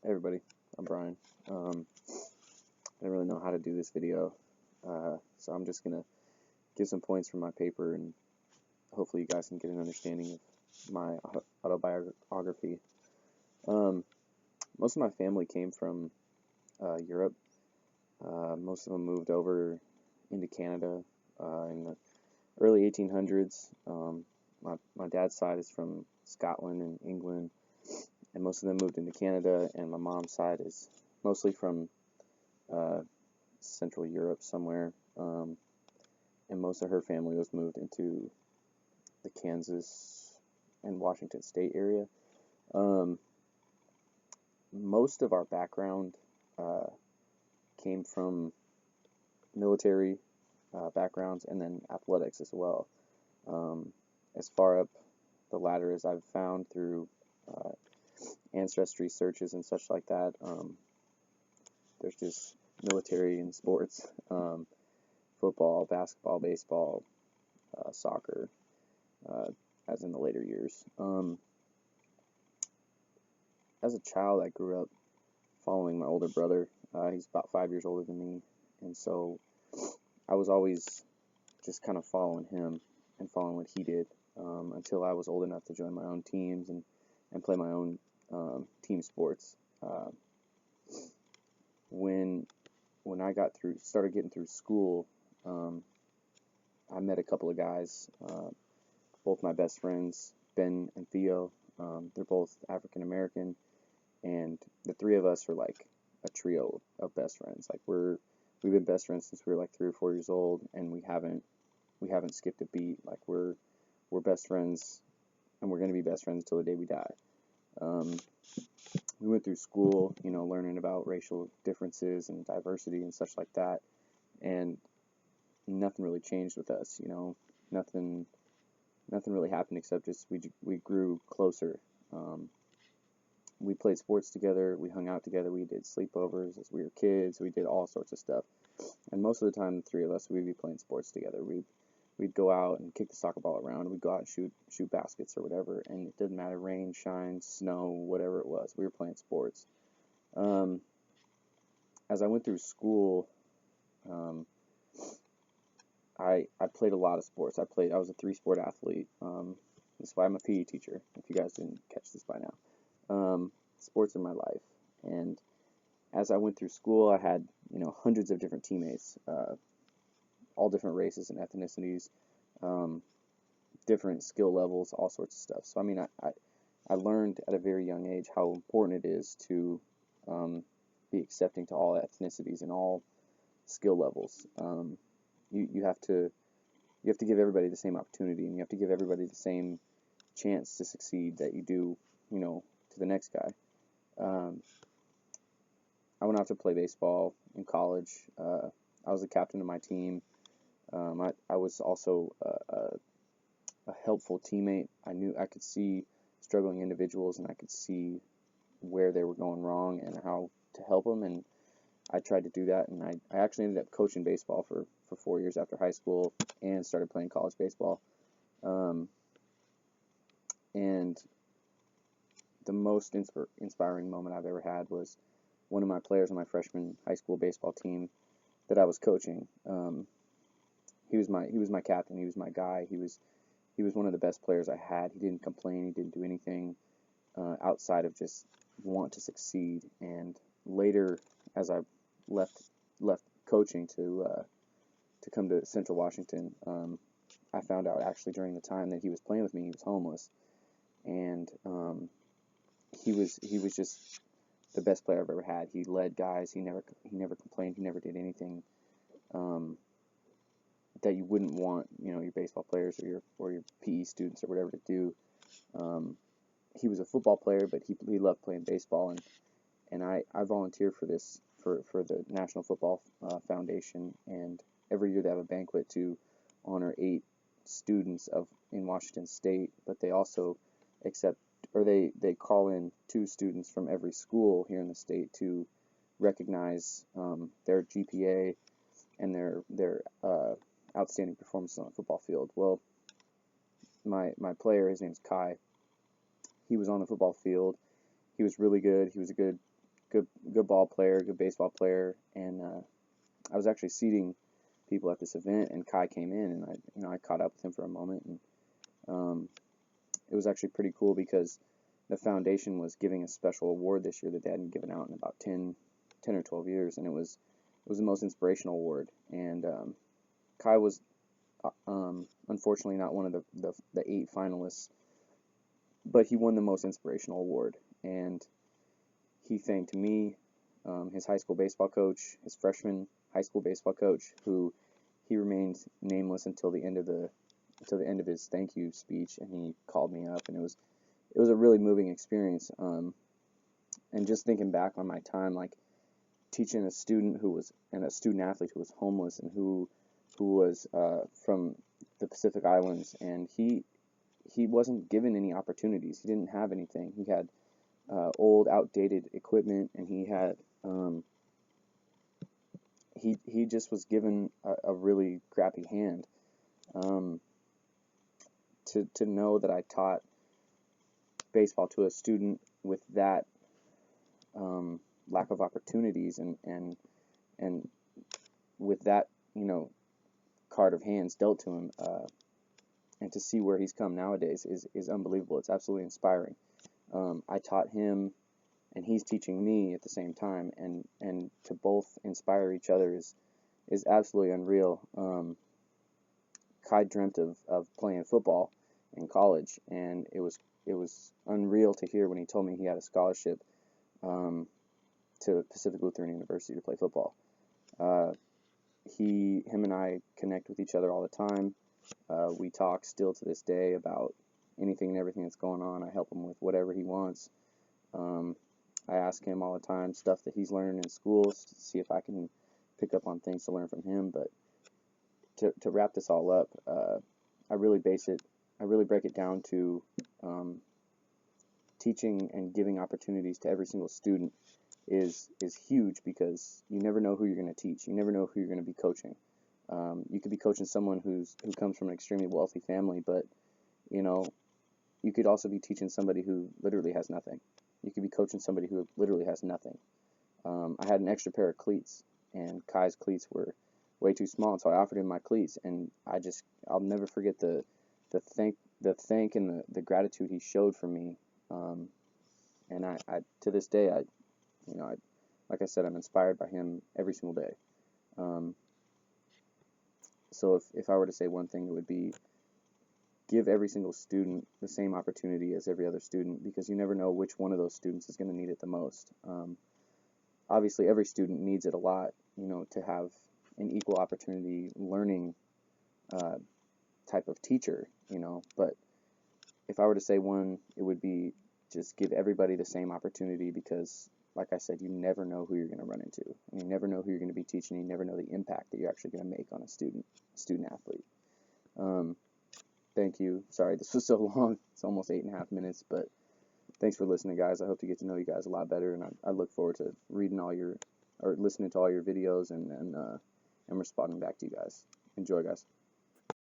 Hey everybody, I'm Brian. I don't really know how to do this video, so I'm just gonna give some points from my paper, and hopefully you guys can get an understanding of my autobiography. Most of my family came from Europe. Most of them moved over into Canada in the early 1800s. My dad's side is from Scotland and England, and most of them moved into Canada, and my mom's side is mostly from Central Europe somewhere, and most of her family was moved into the Kansas and Washington State area. Most of our background came from military backgrounds and then athletics as well. As far up the ladder as I've found through ancestry searches and such like that, there's just military and sports, football, basketball, baseball, soccer, as in the later years. As a child, I grew up following my older brother. He's about 5 years older than me, and so I was always just kind of following him and following what he did until I was old enough to join my own teams and play my own team sports. When I started getting through school, I met a couple of guys, both my best friends, Ben and Theo. They're both African American, and the three of us are like a trio of best friends. Like we've been best friends since we were like 3 or 4 years old, and we haven't skipped a beat. Like we're best friends, and we're gonna be best friends until the day we die. We went through school, learning about racial differences and diversity and such like that, and nothing really changed with us. Nothing really happened except just we grew closer. We played sports together, we hung out together, we did sleepovers as we were kids, we did all sorts of stuff. And most of the time, the three of us, we'd be playing sports together. We'd go out and kick the soccer ball around. We'd go out and shoot baskets or whatever, and it didn't matter, rain, shine, snow, whatever it was. We were playing sports. As I went through school, I played a lot of sports. I was a 3-sport athlete. That's why I'm a PE teacher, if you guys didn't catch this by now. Sports are my life. And as I went through school, I had, hundreds of different teammates, all different races and ethnicities, different skill levels, all sorts of stuff. So, I learned at a very young age how important it is to be accepting to all ethnicities and all skill levels. You have to give everybody the same opportunity, and you have to give everybody the same chance to succeed that you do, to the next guy. I went off to play baseball in college. I was the captain of my team. I was also a helpful teammate. I could see struggling individuals, and I could see where they were going wrong and how to help them, and I tried to do that, and I actually ended up coaching baseball for 4 years after high school and started playing college baseball. And the most inspiring moment I've ever had was one of my players on my freshman high school baseball team that I was coaching. He was my captain. He was my guy. He was one of the best players I had. He didn't complain. He didn't do anything outside of just want to succeed. And later, as I left coaching to come to Central Washington, I found out actually during the time that he was playing with me, he was homeless, and he was just the best player I've ever had. He led guys. He never complained. He never did anything that you wouldn't want, your baseball players or your PE students or whatever to do. He was a football player, but he loved playing baseball, and I volunteer for this for the National Football Foundation, and every year they have a banquet to honor 8 students in Washington State, but they also they call in 2 students from every school here in the state to recognize their GPA and their outstanding performances on the football field. Well, my player, his name's Kai, he was on the football field. He was really good. He was a good good ball player, good baseball player, and I was actually seating people at this event, and Kai came in, and I caught up with him for a moment, and it was actually pretty cool because the foundation was giving a special award this year that they hadn't given out in about 10 or 12 years, and it was the most inspirational award. And Kai was unfortunately not one of the 8 finalists, but he won the most inspirational award, and he thanked me, his high school baseball coach, his freshman high school baseball coach, who he remained nameless until the end of his thank you speech, and he called me up, and it was a really moving experience. And just thinking back on my time, like teaching a student a student athlete who was homeless and who was from the Pacific Islands, and he wasn't given any opportunities. He didn't have anything. He had old, outdated equipment, and he just was given a really crappy hand. To know that I taught baseball to a student with that lack of opportunities and with that card of hands dealt to him, and to see where he's come nowadays is unbelievable. It's absolutely inspiring. I taught him, and he's teaching me at the same time, and to both inspire each other is absolutely unreal. Kai dreamt of playing football in college, and it was unreal to hear when he told me he had a scholarship to Pacific Lutheran University to play football. Him and I connect with each other all the time. We talk still to this day about anything and everything that's going on. I help him with whatever he wants. I ask him all the time stuff that he's learning in schools to see if I can pick up on things to learn from him. But to wrap this all up, I really break it down to teaching and giving opportunities to every single student is huge, because you never know who you're going to teach. You never know who you're going to be coaching. You could be coaching someone who comes from an extremely wealthy family, but you could also be teaching somebody who literally has nothing. You could be coaching somebody who literally has nothing. I had an extra pair of cleats, and Kai's cleats were way too small, and so I offered him my cleats, and I'll never forget the thank and the gratitude he showed for me. And I to this day, like I said, I'm inspired by him every single day. So if I were to say one thing, it would be give every single student the same opportunity as every other student, because you never know which one of those students is going to need it the most. Obviously, every student needs it a lot, to have an equal opportunity learning type of teacher, but if I were to say one, it would be just give everybody the same opportunity, because like I said, you never know who you're going to run into, and you never know who you're going to be teaching. You never know the impact that you're actually going to make on a student athlete. Thank you. Sorry this was so long. It's almost 8.5 minutes, but thanks for listening, guys. I hope to get to know you guys a lot better, and I look forward to listening to all your videos and responding back to you guys. Enjoy, guys.